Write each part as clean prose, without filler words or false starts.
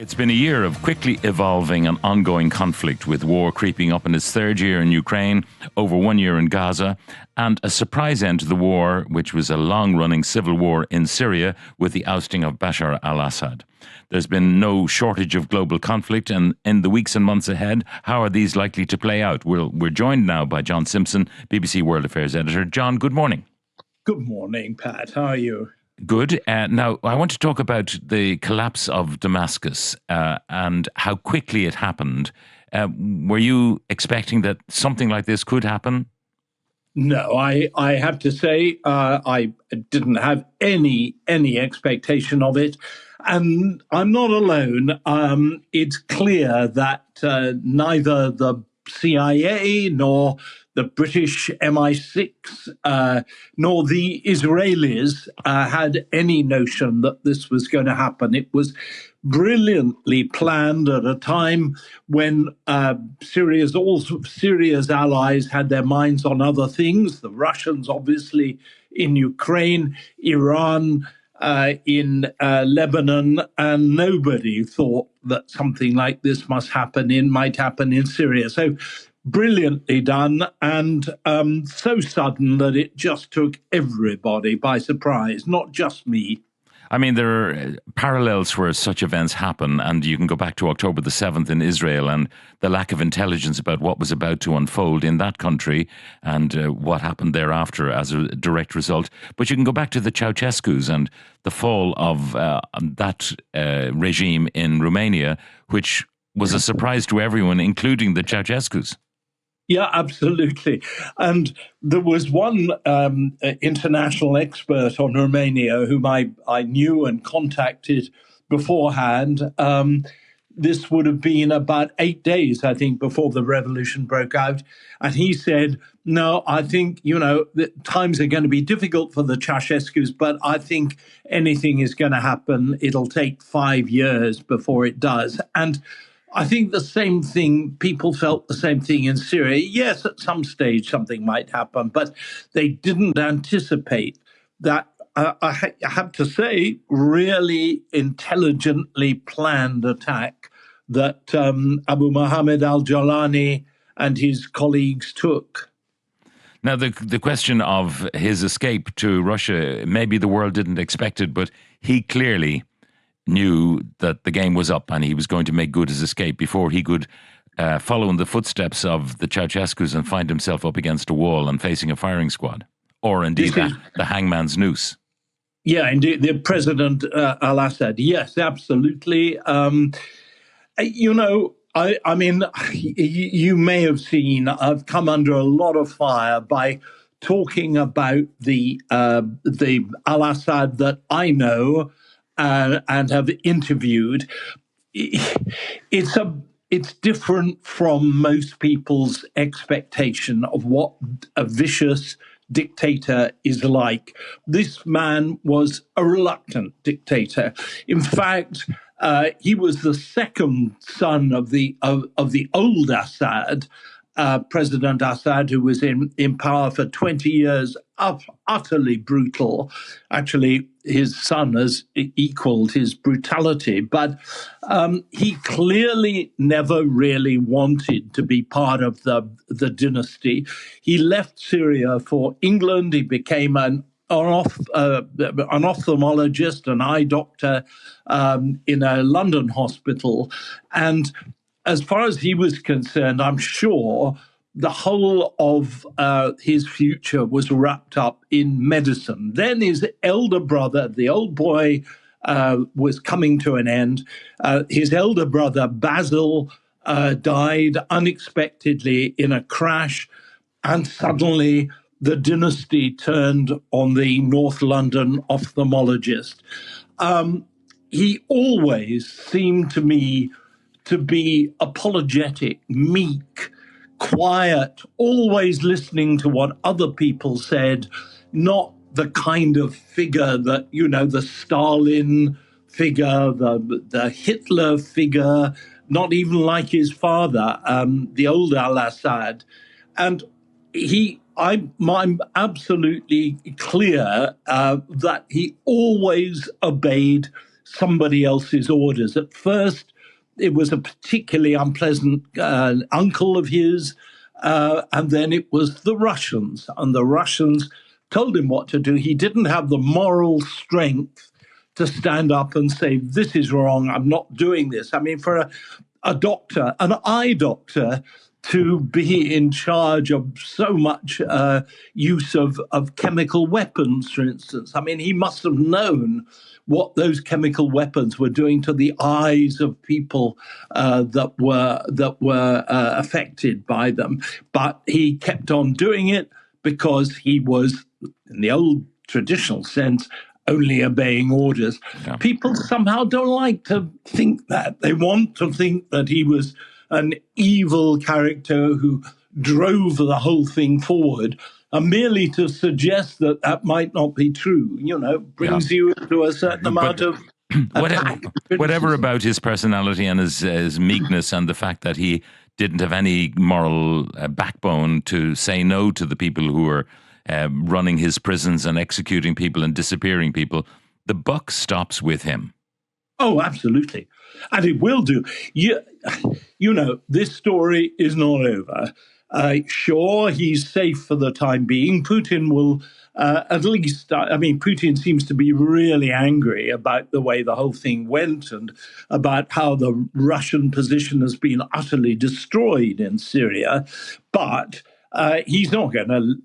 It's been a year of quickly evolving and ongoing conflict, with war creeping up in its third year in Ukraine, over 1 year in Gaza, and a surprise end to the war, which was a long-running civil war in Syria with the ousting of Bashar al-Assad. There's been no shortage of global conflict, and in the weeks and months ahead, how are these likely to play out? We're joined now by John Simpson, BBC World Affairs editor. John, good morning. Good morning, Pat. How are you? Good. Now, I want to talk about the collapse of Damascus and how quickly it happened. Were you expecting that something like this could happen? No, I have to say I didn't have any expectation of it. And I'm not alone. It's clear that neither the CIA nor the British MI6 nor the Israelis had any notion that this was going to happen. It was brilliantly planned at a time when all Syria's allies had their minds on other things. The Russians, obviously, in Ukraine, Iran in Lebanon, and nobody thought that something like this might happen in Syria. So brilliantly done, and so sudden that it just took everybody by surprise, not just me. I mean, there are parallels where such events happen, and you can go back to October the 7th in Israel and the lack of intelligence about what was about to unfold in that country and what happened thereafter as a direct result. But you can go back to the Ceausescus and the fall of that regime in Romania, which was a surprise to everyone, including the Ceausescus. Yeah, absolutely. And there was one international expert on Romania whom I knew and contacted beforehand. This would have been about 8 days, I think, before the revolution broke out. And he said, no, I think, the times are going to be difficult for the Ceausescus, but I think anything is going to happen. It'll take 5 years before it does. And I think people felt the same thing in Syria. Yes, at some stage something might happen, but they didn't anticipate that, I have to say, really intelligently planned attack that Abu Mohammed al-Jawlani and his colleagues took. Now, the question of his escape to Russia, maybe the world didn't expect it, but he clearly knew that the game was up and he was going to make good his escape before he could follow in the footsteps of the Ceausescus and find himself up against a wall and facing a firing squad, or indeed the hangman's noose. Yeah, indeed, the President al-Assad. Yes, absolutely. I mean, you may have seen I've come under a lot of fire by talking about the al-Assad that I know and have interviewed. It's different from most people's expectation of what a vicious dictator is like. This man was a reluctant dictator. In fact, he was the second son of the old Assad, President Assad, who was in power for 20 years, utterly brutal. Actually, his son has equaled his brutality, but he clearly never really wanted to be part of the dynasty. He left Syria for England. He became an ophthalmologist, an eye doctor in a London hospital. And as far as he was concerned, I'm sure the whole of his future was wrapped up in medicine. Then his elder brother, the old boy, was coming to an end. His elder brother, Basil, died unexpectedly in a crash, and suddenly the dynasty turned on the North London ophthalmologist. He always seemed to me to be apologetic, meek, quiet, always listening to what other people said, not the kind of figure that, the Stalin figure, the Hitler figure, not even like his father, the old al-Assad. And I'm absolutely clear that he always obeyed somebody else's orders. At first, it was a particularly unpleasant uncle of his. And then it was the Russians, and the Russians told him what to do. He didn't have the moral strength to stand up and say, this is wrong, I'm not doing this. I mean, for a doctor, an eye doctor, to be in charge of so much use of chemical weapons, for instance. I mean, he must have known what those chemical weapons were doing to the eyes of people that were affected by them. But he kept on doing it because he was, in the old traditional sense, only obeying orders. Yeah. People somehow don't like to think that. They want to think that he was an evil character who drove the whole thing forward. And merely to suggest that that might not be true, brings you into a certain amount of whatever about his personality and his meekness and the fact that he didn't have any moral backbone to say no to the people who were running his prisons and executing people and disappearing people, the buck stops with him. Oh, absolutely. And it will do. This story is not over. Sure, he's safe for the time being. Putin will at least, Putin seems to be really angry about the way the whole thing went and about how the Russian position has been utterly destroyed in Syria. But he's not going to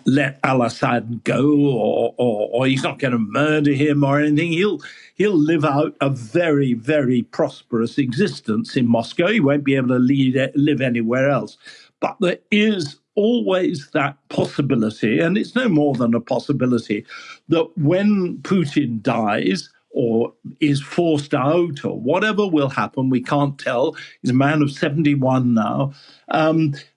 let al-Assad go, or he's not going to murder him or anything. He'll live out a very, very prosperous existence in Moscow. He won't be able to live anywhere else. But there is always that possibility, and it's no more than a possibility, that when Putin dies or is forced out or whatever will happen, we can't tell, he's a man of 71 now,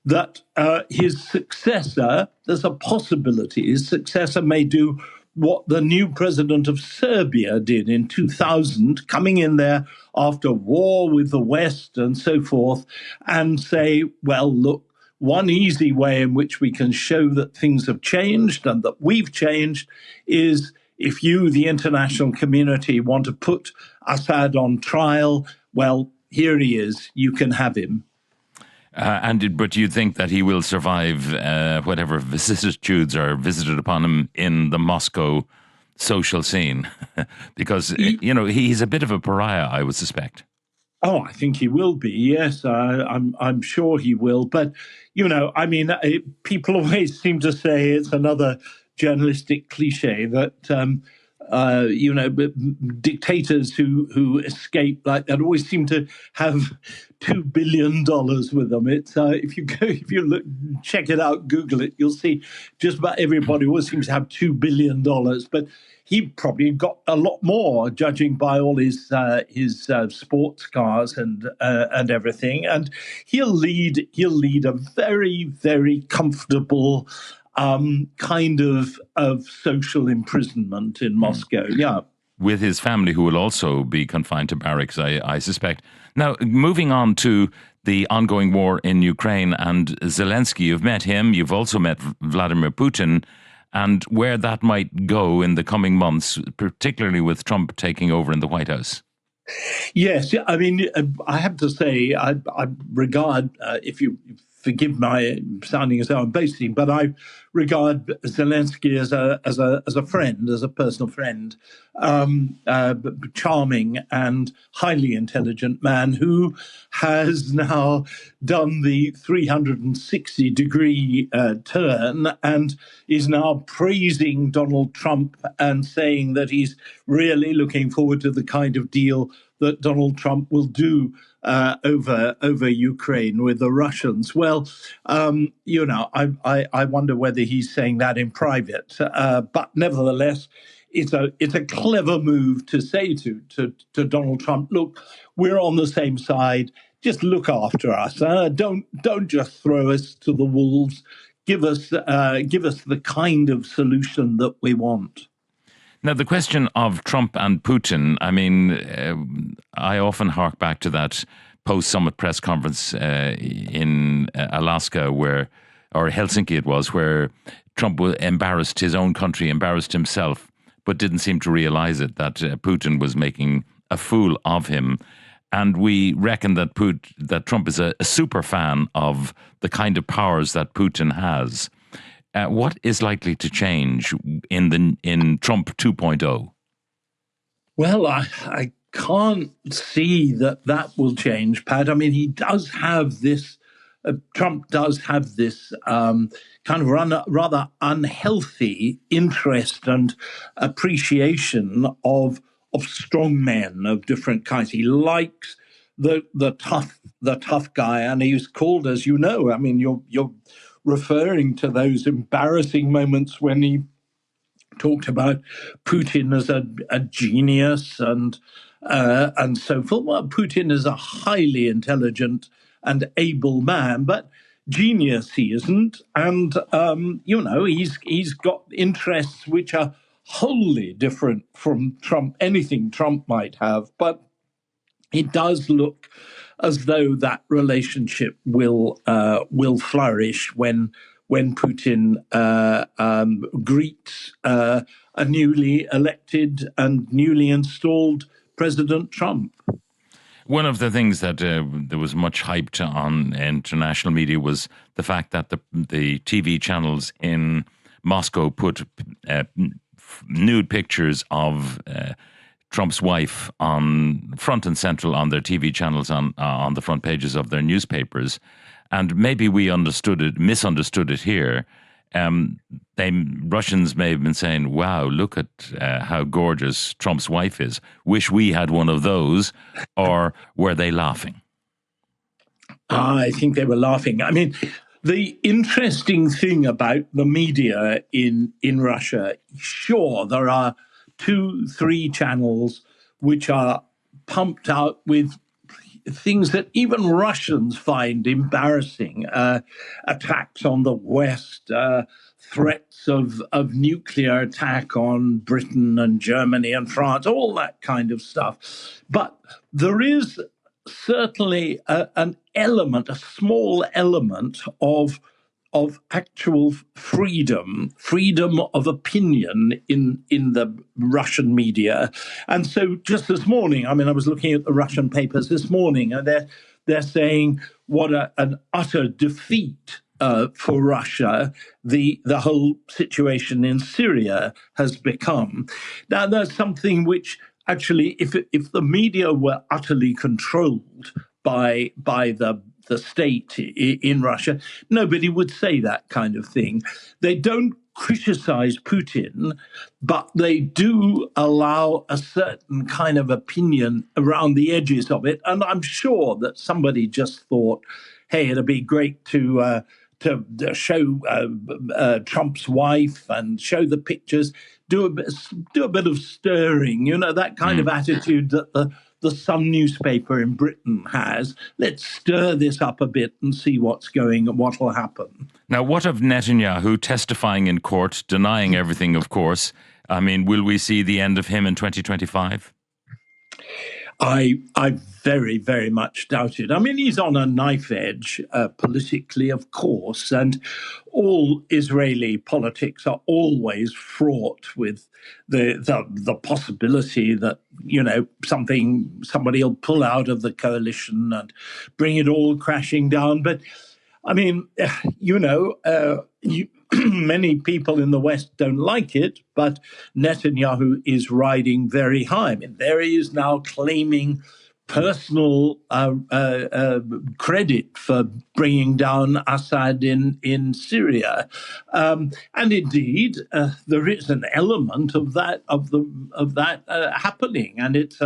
that his successor, there's a possibility, his successor may do what the new president of Serbia did in 2000, coming in there after war with the West and so forth, and say, well, look, one easy way in which we can show that things have changed and that we've changed is if you, the international community, want to put Assad on trial, well, here he is. You can have him. But you think that he will survive whatever vicissitudes are visited upon him in the Moscow social scene? Because, he's a bit of a pariah, I would suspect. Oh, I think he will be. Yes, I'm sure he will. But people always seem to say it's another journalistic cliche that dictators who escape like that always seem to have $2 billion with them. It's if you look, check it out, Google it, you'll see just about everybody always seems to have $2 billion, but he probably got a lot more, judging by all his sports cars and everything. And he'll lead a very, very comfortable kind of social imprisonment in Moscow. Yeah. With his family, who will also be confined to barracks, I suspect. Now, moving on to the ongoing war in Ukraine and Zelensky, you've met him, you've also met Vladimir Putin, and where that might go in the coming months, particularly with Trump taking over in the White House. Yes, I mean, I have to say, I regard, if you forgive my sounding as though I'm boasting, but I regard Zelensky as a friend, as a personal friend, charming and highly intelligent man who has now done the 360-degree turn and is now praising Donald Trump and saying that he's really looking forward to the kind of deal that Donald Trump will do over Ukraine with the Russians. Well, I wonder whether he's saying that in private, but nevertheless, it's a clever move to say to Donald Trump, look, we're on the same side. Just look after us. Don't just throw us to the wolves. Give us the kind of solution that we want. Now, the question of Trump and Putin, I mean, I often hark back to that post-summit press conference in Alaska or Helsinki it was, where Trump embarrassed his own country, embarrassed himself, but didn't seem to realize it, that Putin was making a fool of him. and we reckon that that Trump is a super fan of the kind of powers that Putin has. What is likely to change in Trump 2.0? Well, I can't see that will change, Pat. I mean, he does have this. Trump does have this kind of rather unhealthy interest and appreciation of strong men of different kinds. He likes the tough guy, and he's called, as you know. I mean, you're referring to those embarrassing moments when he talked about Putin as a genius and so forth. Well, Putin is a highly intelligent and able man, but genius he isn't. And he's got interests which are wholly different from Trump, anything Trump might have. But it does look as though that relationship will flourish when Putin greets a newly elected and newly installed President Trump. One of the things that there was much hyped on international media was the fact that the TV channels in Moscow put nude pictures of Trump's wife on front and central on their TV channels on the front pages of their newspapers. And maybe we misunderstood it here. Russians may have been saying, wow, look at how gorgeous Trump's wife is. Wish we had one of those. Or were they laughing? I think they were laughing. I mean, the interesting thing about the media in Russia, sure, there are 2-3 channels which are pumped out with things that even Russians find embarrassing. Attacks on the West, threats of nuclear attack on Britain and Germany and France, all that kind of stuff. But there is certainly a small element of actual freedom of opinion in the Russian media. And so just this morning, I mean, I was looking at the Russian papers this morning, and they're saying what an utter defeat for Russia the whole situation in Syria has become. Now, there's something which actually, if the media were utterly controlled by the state in Russia, nobody would say that kind of thing. They don't criticize Putin, but they do allow a certain kind of opinion around the edges of it. And I'm sure that somebody just thought, hey, it'd be great to show Trump's wife and show the pictures, do a bit of stirring, that kind of attitude that the Sun newspaper in Britain has. Let's stir this up a bit and see what will happen. Now, what of Netanyahu testifying in court, denying everything, of course? I mean, will we see the end of him in 2025? I very, very much doubt it. I mean, he's on a knife edge politically, of course, and all Israeli politics are always fraught with the possibility that somebody will pull out of the coalition and bring it all crashing down. But I mean, many people in the West don't like it, but Netanyahu is riding very high. I mean, there he is now claiming personal credit for bringing down Assad in Syria, and indeed there is an element of that happening, and it's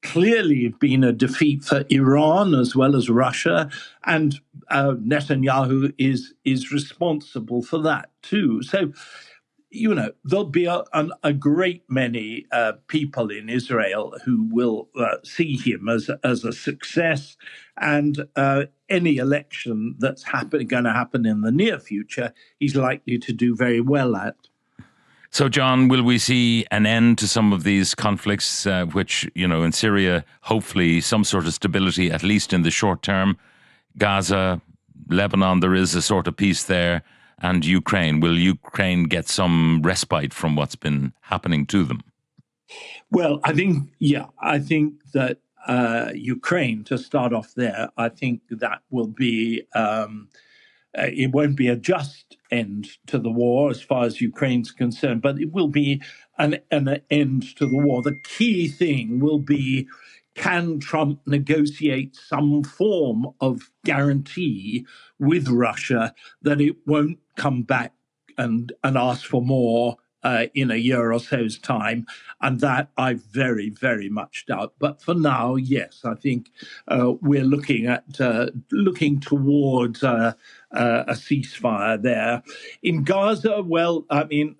clearly been a defeat for Iran as well as Russia, and Netanyahu is responsible for that too. So, there'll be a great many people in Israel who will see him as a success, and any election that's going to happen in the near future, he's likely to do very well at. So, John, will we see an end to some of these conflicts, which, in Syria, hopefully some sort of stability, at least in the short term? Gaza, Lebanon, there is a sort of peace there. And Ukraine, will Ukraine get some respite from what's been happening to them? Well, I think that Ukraine, to start off there, I think that will be, it won't be a just end to the war as far as Ukraine's concerned, but it will be an end to the war. The key thing will be, can Trump negotiate some form of guarantee with Russia that it won't come back and ask for more in a year or so's time? And that I very, very much doubt. But for now, yes, I think we're looking towards a ceasefire there. In Gaza, well, I mean,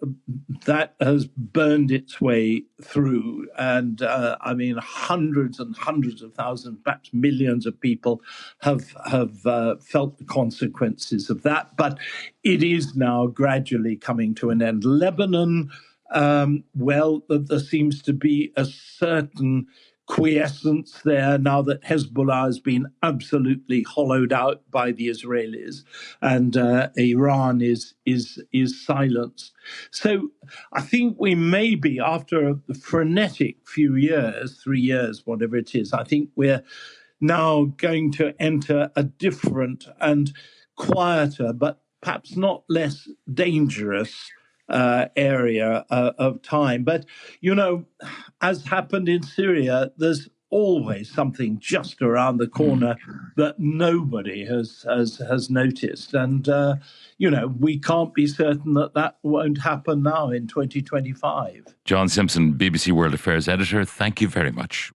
that has burned its way through. And I mean, hundreds and hundreds of thousands, perhaps millions of people have felt the consequences of that. But it is now gradually coming to an end. Lebanon, well, there seems to be a certain quiescence there now that Hezbollah has been absolutely hollowed out by the Israelis, and Iran is silenced. So I think we may be, after a frenetic few years, 3 years, whatever it is, I think we're now going to enter a different and quieter, but perhaps not less dangerous area of time. But, you know, as happened in Syria, there's always something just around the corner that nobody has noticed. And, you know, we can't be certain that that won't happen now in 2025. John Simpson, BBC World Affairs editor, thank you very much.